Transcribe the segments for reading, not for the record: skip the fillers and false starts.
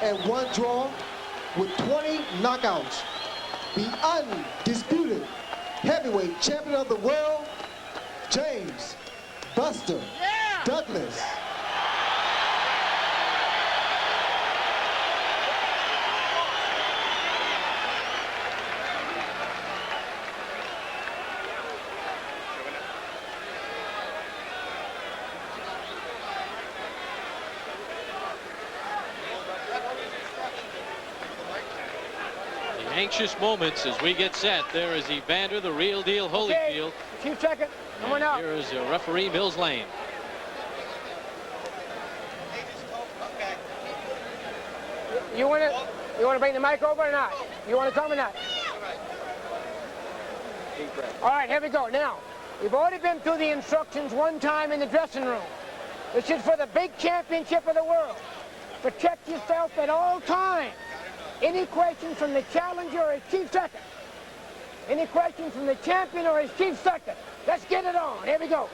and 1 draw with 20 knockouts. The undisputed heavyweight champion of the world, James Buster Douglas. Anxious moments as we get set. There is Evander, the real deal Holyfield. A few seconds. Coming out. Here is referee Mills Lane. You want to bring the mic over or not? You want to come or not? All right, here we go. Now, we've already been through the instructions one time in the dressing room. This is for the big championship of the world. Protect yourself at all times. Any questions from the challenger or his chief second? Any questions from the champion or his chief second? Let's get it on. Here we go.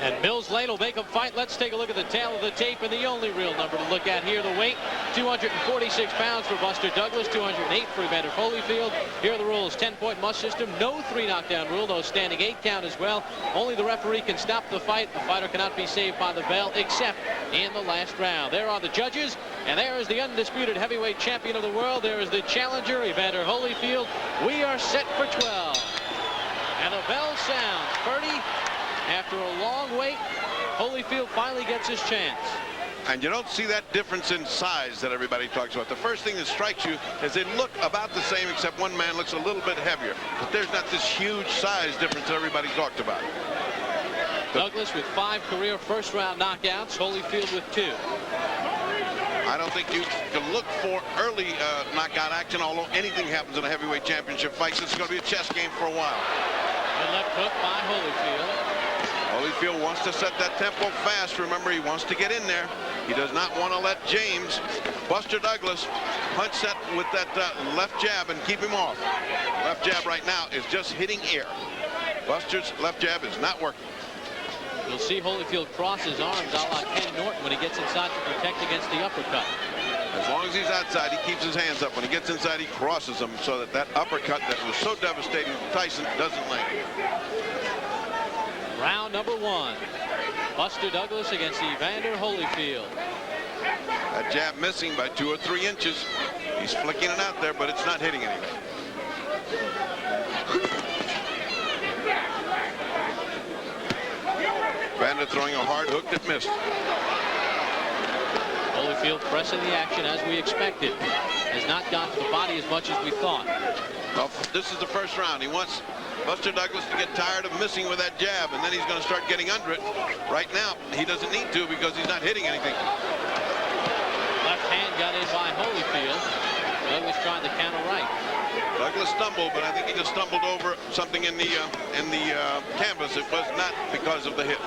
And Mills Lane will make him fight. Let's take a look at the tail of the tape and the only real number to look at here. The weight, 246 pounds for Buster Douglas, 208 for Evander Holyfield. Here are the rules. 10-point must system. No 3 knockdown rule. No standing 8 count as well. Only the referee can stop the fight. The fighter cannot be saved by the bell except in the last round. There are the judges. And there is the undisputed heavyweight champion of the world. There is the challenger, Evander Holyfield. We are set for 12. And the bell sounds. Purdy, after a long wait, Holyfield finally gets his chance. And you don't see that difference in size that everybody talks about. The first thing that strikes you is they look about the same, except one man looks a little bit heavier. But there's not this huge size difference that everybody talked about. Douglas with 5 career first-round knockouts. Holyfield with 2. I don't think you can look for early knockout action, although anything happens in a heavyweight championship fight. This is going to be a chess game for a while. Good left hook by Holyfield. Holyfield wants to set that tempo fast. Remember, he wants to get in there. He does not want to let James, Buster Douglas, punch that with that left jab and keep him off. Left jab right now is just hitting air. Buster's left jab is not working. You'll see Holyfield cross his arms a la Ken Norton when he gets inside to protect against the uppercut. As long as he's outside, he keeps his hands up. When he gets inside, he crosses them so that uppercut that was so devastating to Tyson doesn't land. Round number 1. Buster Douglas against Evander Holyfield. That jab missing by 2 or 3 inches. He's flicking it out there, but it's not hitting anything. Evander throwing a hard hook that missed. Holyfield pressing the action as we expected. Has not got to the body as much as we thought. Well, this is the first round. He wants Buster Douglas to get tired of missing with that jab, and then he's going to start getting under it. Right now, he doesn't need to because he's not hitting anything. Left hand got in by Holyfield. Douglas trying to counter right. Douglas stumbled, but I think he just stumbled over something in the canvas. It was not because of the hit.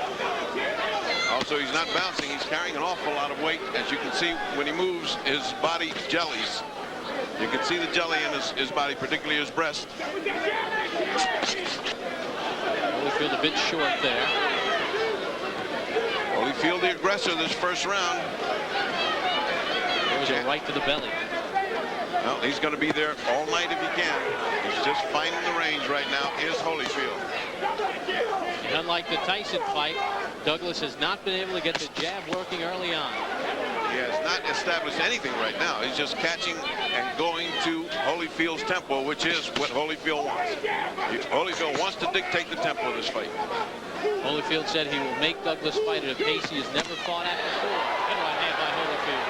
Also, he's not bouncing. He's carrying an awful lot of weight. As you can see, when he moves, his body jellies. You can see the jelly in his body, particularly his breast. Holyfield a bit short there. Holyfield the aggressor this first round. There was a right to the belly. Well, he's going to be there all night if he can. He's just finding the range right now is Holyfield. And unlike the Tyson fight, Douglas has not been able to get the jab working early on. He has not established anything right now. He's just catching and going to Holyfield's tempo, which is what Holyfield wants. Holyfield wants to dictate the tempo of this fight. Holyfield said he will make Douglas fight at a pace he has never fought at before. Good right hand by Holyfield.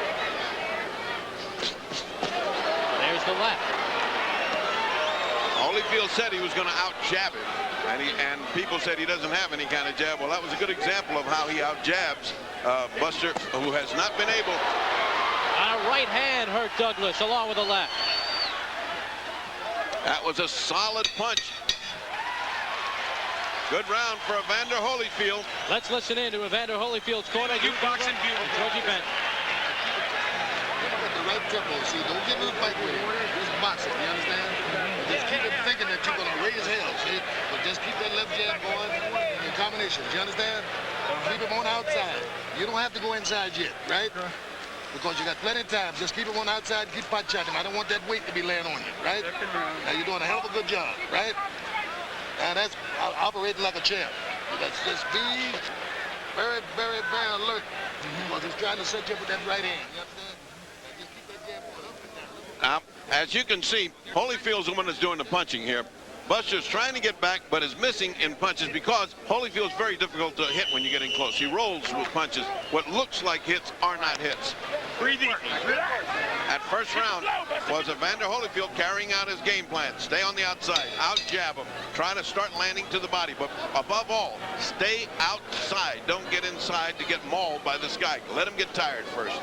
There's the left. Holyfield said he was going to out-jab him, and people said he doesn't have any kind of jab. Well, that was a good example of how he out-jabs Buster, who has not been able. A right hand hurt Douglas along with the left. That was a solid punch. Good round for Evander Holyfield. Let's listen in to Evander Holyfield's corner. You boxing beautiful. Georgie Bent. The right tempo. See, don't get into the fight with it. Just box it, you understand? Just keep it thinking that you're going to raise hell, see? But just keep that left jab going in combinations, you understand? Keep him on outside. You don't have to go inside yet, right? because you got plenty of time. Just keep it on outside and keep pot shotting him. I don't want that weight to be laying on you, right? Now you're doing a hell of a good job, right? And that's operating like a champ. That's just be very, very, very alert because he's trying to set you up with that right hand. You understand? Now just keep that jab going up and down. As you can see, Holyfield's the one that's doing the punching here. Buster's trying to get back, but is missing in punches because Holyfield's very difficult to hit when you get in close. He rolls with punches. What looks like hits are not hits. Breathing. At first round was Evander Holyfield carrying out his game plan. Stay on the outside, out jab him, try to start landing to the body, but above all, stay outside. Don't get inside to get mauled by this guy. Let him get tired first.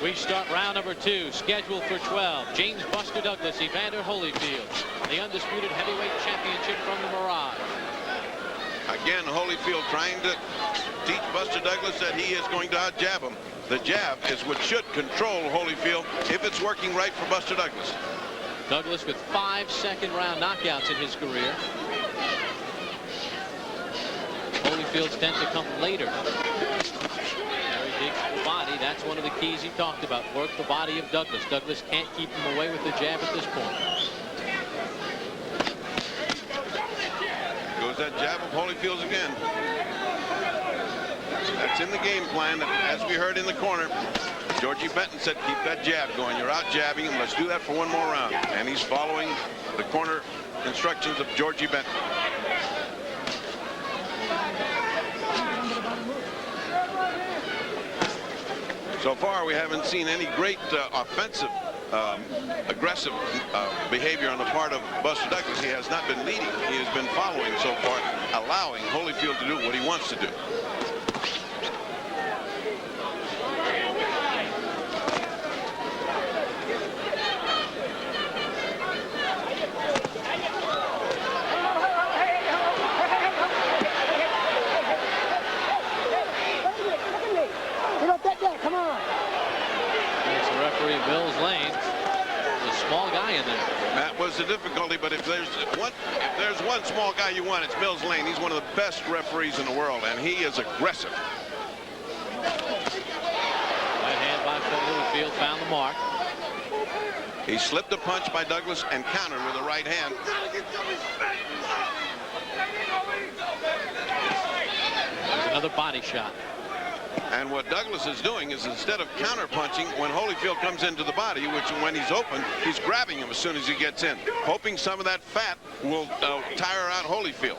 We start round number 2, scheduled for 12. James Buster Douglas, Evander Holyfield, the undisputed heavyweight championship from the Mirage. Again, Holyfield trying to teach Buster Douglas that he is going to out-jab him. The jab is what should control Holyfield if it's working right for Buster Douglas. Douglas with 5 second-round knockouts in his career. Holyfield's tend to come later. Big body, that's one of the keys he talked about. Work the body of Douglas. Douglas can't keep him away with the jab at this point. Goes that jab of Holyfield's again. That's in the game plan. As we heard in the corner, Georgie Benton said, keep that jab going. You're out jabbing him. Let's do that for one more round. And he's following the corner instructions of Georgie Benton. So far, we haven't seen any great offensive, aggressive behavior on the part of Buster Douglas. He has not been leading. He has been following so far, allowing Holyfield to do what he wants to do. The difficulty, but if there's one small guy you want, it's Mills Lane. He's one of the best referees in the world, and he is aggressive. Right hand by Holyfield found the mark. He slipped a punch by Douglas and countered with a right hand. There's another body shot. And what Douglas is doing is, instead of counter-punching, when Holyfield comes into the body, which when he's open, he's grabbing him as soon as he gets in, hoping some of that fat will tire out Holyfield.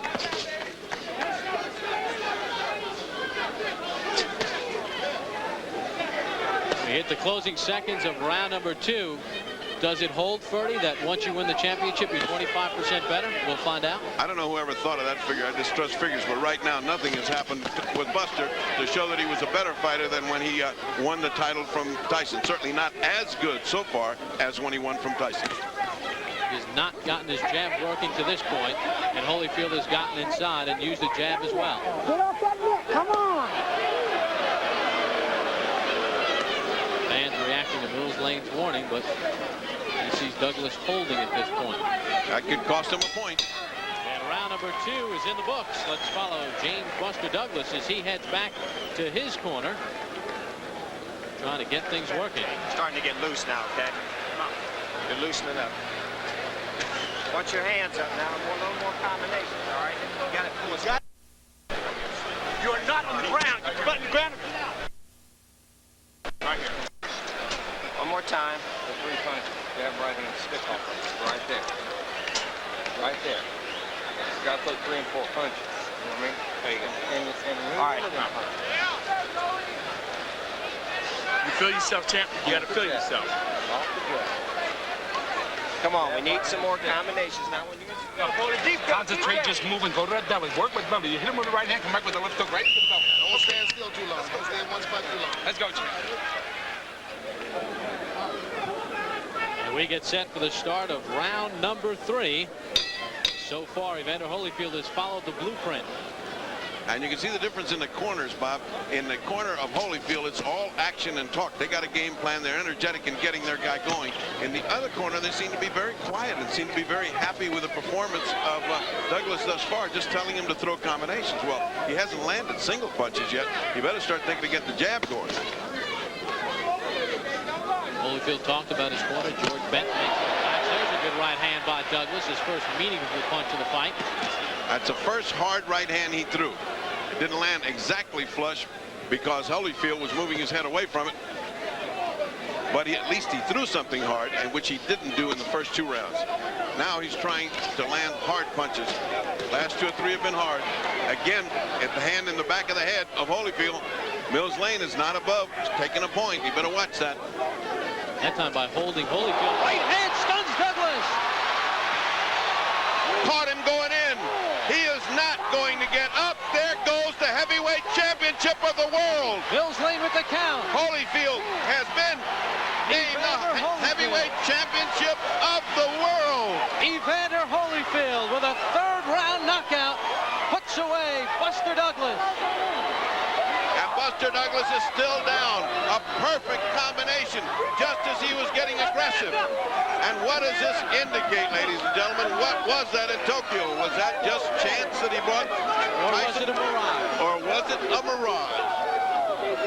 We hit the closing seconds of round number 2. Does it hold, Ferdy, that once you win the championship, you're 25% better? We'll find out. I don't know whoever thought of that figure. I just trust figures. But right now, nothing has happened with Buster to show that he was a better fighter than when he won the title from Tyson. Certainly not as good so far as when he won from Tyson. He's not gotten his jab working to this point, and Holyfield has gotten inside and used the jab as well. Get off that net. Come on. Fans reacting to Mills Lane's warning, but he sees Douglas holding at this point. That could cost him a point. And round number 2 is in the books. Let's follow James Buster Douglas as he heads back to his corner, trying to get things working. Starting to get loose now, okay? Come on. You're loosening up. Want your hands up now. A little more combinations, all right? You got it. You are not on the ground. You're on the ground. Right here. One more time. The 3 punches. Jab, right hand, stick off. Right there. Right there. You got to throw 3 and 4 punches. You know what I mean? There you go. And all right. You feel yourself, champ? You got to feel yourself. Off the dress. Come on, we need some more combinations. Now when you Concentrate, just move and go to that belly. Work with belly. You hit him with the right hand, come back with the left hook right to the belly. Don't stand still too long. Don't stay in one spot too long. Let's go, champ. And we get set for the start of round number 3. So far, Evander Holyfield has followed the blueprint. And you can see the difference in the corners, Bob. In the corner of Holyfield, it's all action and talk. They got a game plan. They're energetic in getting their guy going. In the other corner, they seem to be very quiet and seem to be very happy with the performance of Douglas thus far, just telling him to throw combinations. Well, he hasn't landed single punches yet. You better start thinking to get the jab going. Holyfield talked about his corner. George Benton makes the catch. There's a good right hand by Douglas, his first meaningful punch of the fight. That's the first hard right hand he threw. It didn't land exactly flush because Holyfield was moving his head away from it. But at least he threw something hard, and which he didn't do in the first 2 rounds. Now he's trying to land hard punches. Last 2 or 3 have been hard. Again, at the hand in the back of the head of Holyfield. Mills Lane is not above. He's taking a point. You better watch that. That time by holding Holyfield. Right hand stuns Douglas. Caught him going in. He is not going to get up. There goes the heavyweight championship of the world. Mills Lane with the count. Holyfield has been named the heavyweight championship of the world. Evander Holyfield with a 3rd round knockout puts away Buster Douglas. And Buster Douglas is still down. A perfect combination, just as he was getting aggressive. And what does this indicate, ladies and gentlemen? What was that in Tokyo? Was that just chance that he brought? Or was it a mirage? Or was it a mirage?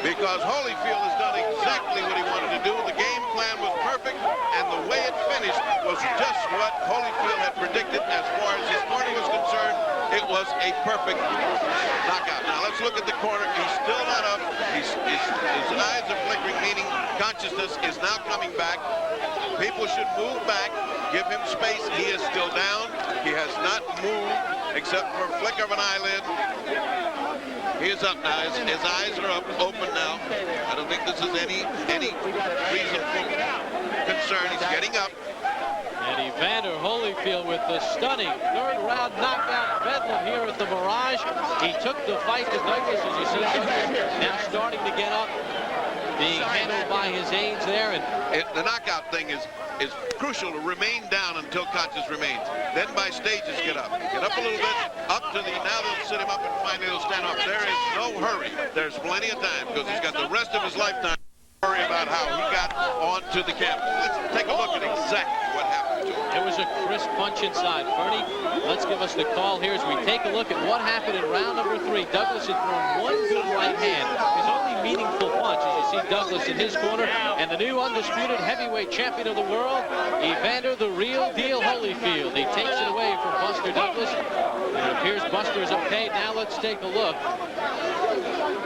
Because Holyfield has done exactly what he wanted to do. The game plan was perfect, and the way it finished was just what Holyfield had predicted. As far as his corner was concerned, it was a perfect knockout. Now let's look at the corner. He's still not up. His eyes are flickering, meaning consciousness is now coming back. People should move back, give him space. He is still down. He has not moved except for a flicker of an eyelid. He is up now. His eyes are up, open now. I don't think this is any reasonable concern. He's getting up. And Evander Holyfield with the stunning 3rd round knockout bedlam here at the Mirage. He took the fight to Douglas, as you see Douglas now starting to get up, being handled by his aides there. And the knockout thing is crucial to remain down until conscious remains. Then by stages get up. Get up a little bit, up to the, now they'll sit him up and finally they'll stand up. There is no hurry. There's plenty of time because he's got the rest of his lifetime to worry about how he got onto the canvas. Let's take a look at exactly what happened to him. it was a crisp punch inside. Fernie, let's give us the call here as we take a look at what happened in round number 3. Douglas had thrown one good right hand. His only meaningful punch, as you see Douglas in his corner, and the new undisputed heavyweight champion of the world, Evander the Real Deal Holyfield. He takes it away from Buster Douglas. It appears Buster is okay. Now let's take a look.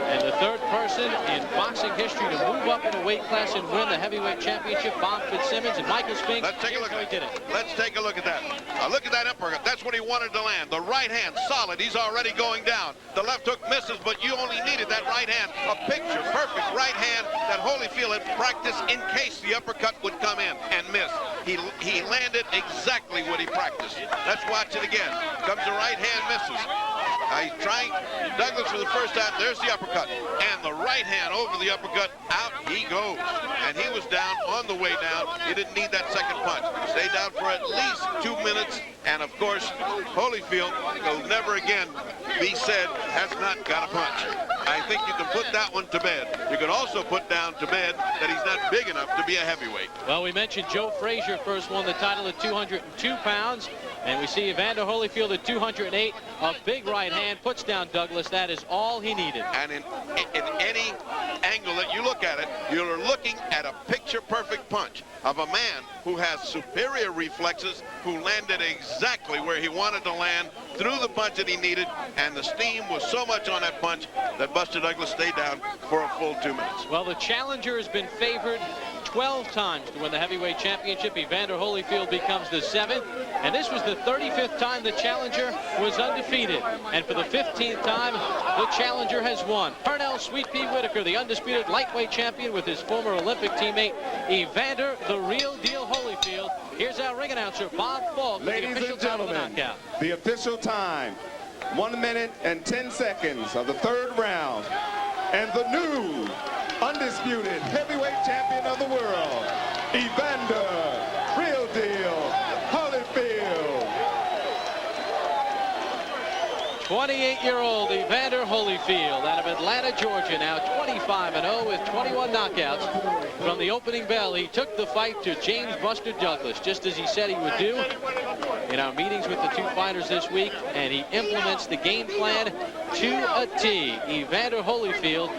And the third person in boxing history to move up in a weight class and win the heavyweight championship, Bob Fitzsimmons and Michael Spink. Let's take a look. Did it. Let's take a look at that. Look at that uppercut. That's what he wanted to land. The right hand, solid. He's already going down. The left hook misses, but you only needed that right hand. A picture perfect right hand that Holyfield had practiced in case the uppercut would come in and miss. He landed exactly what he practiced. Let's watch it again. Comes the right hand, misses. He's trying Douglas for the first time. There's the uppercut. And the right hand over the uppercut. Out he goes. And he was down on the way down. He didn't need that second punch. Stayed down for at least 2 minutes. And of course, Holyfield will never again be said has not got a punch. I think you can put that one to bed. You can also put down to bed that he's not big enough to be a heavyweight. Well, we mentioned Joe Frazier first won the title at 202 pounds. And we see Evander Holyfield at 208. A big right hand puts down Douglas. That is all he needed. And in any angle that you look at it, you're looking at a picture-perfect punch of a man who has superior reflexes, who landed exactly where he wanted to land, threw the punch that he needed, and the steam was so much on that punch that Buster Douglas stayed down for a full 2 minutes. Well, the challenger has been favored 12 times to win the heavyweight championship. Evander Holyfield becomes the 7th, and this was the 35th time the challenger was undefeated. And for the 15th time, the challenger has won. Pernell Sweet Pea Whitaker, the undisputed lightweight champion with his former Olympic teammate, Evander the Real Deal Holyfield. Here's our ring announcer, Bob Falk. Ladies and gentlemen, the official time, 1 minute and 10 seconds of the 3rd round. And the new undisputed heavyweight champion of the world, Evander Real Deal Holyfield. 28-year-old Evander Holyfield out of Atlanta, Georgia, now 25-0 with 21 knockouts. From the opening bell, he took the fight to James Buster Douglas, just as he said he would do in our meetings with the two fighters this week, and he implements the game plan to a T. Evander Holyfield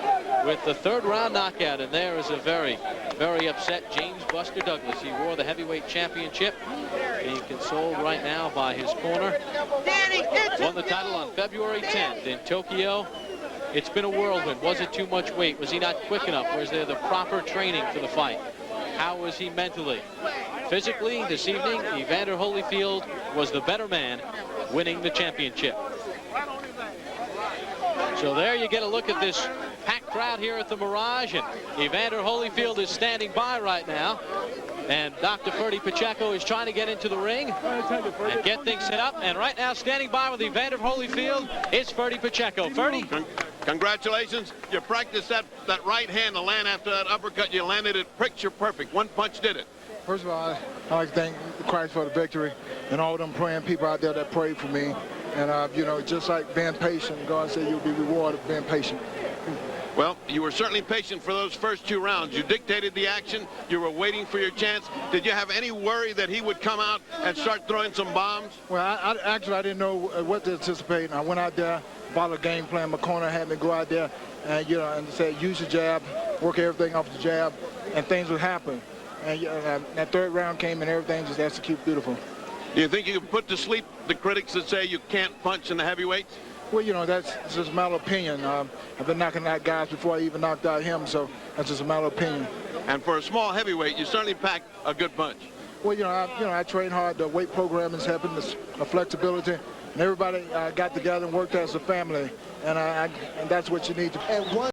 with the 3rd round knockout, and there is a very, very upset James Buster Douglas. He wore the heavyweight championship, being consoled right now by his corner. Won the title on February 10th in Tokyo. It's been a whirlwind. Was it too much weight? Was he not quick enough? Was there the proper training for the fight? How was he mentally? Physically, this evening, Evander Holyfield was the better man, winning the championship. So there you get a look at this packed crowd here at the Mirage, and Evander Holyfield is standing by right now. And Dr. Ferdy Pacheco is trying to get into the ring and get things set up. And right now, standing by with Evander Holyfield is Ferdy Pacheco. Ferdy? Congratulations. You practiced that right hand to land after that uppercut. You landed it picture perfect. One punch did it. First of all, I'd like to thank Christ for the victory and all them praying people out there that prayed for me. And, you know, just like being patient, God said you'll be rewarded for being patient. Well, you were certainly patient for those first 2 rounds. You dictated the action. You were waiting for your chance. Did you have any worry that he would come out and start throwing some bombs? Well, I didn't know what to anticipate. And I went out there, followed a game plan. My corner had me go out there and, you know, and said, use your jab, work everything off the jab, and things would happen. And that third round came and everything just executed beautiful. Do you think you can put to sleep the critics that say you can't punch in the heavyweights? Well, you know, that's just a matter of opinion. I've been knocking out guys before I even knocked out him, so that's just a matter of opinion. And for a small heavyweight, you certainly packed a good punch. Well, I train hard. The weight program is helping, the flexibility, and everybody got together and worked as a family, and that's what you need to. And one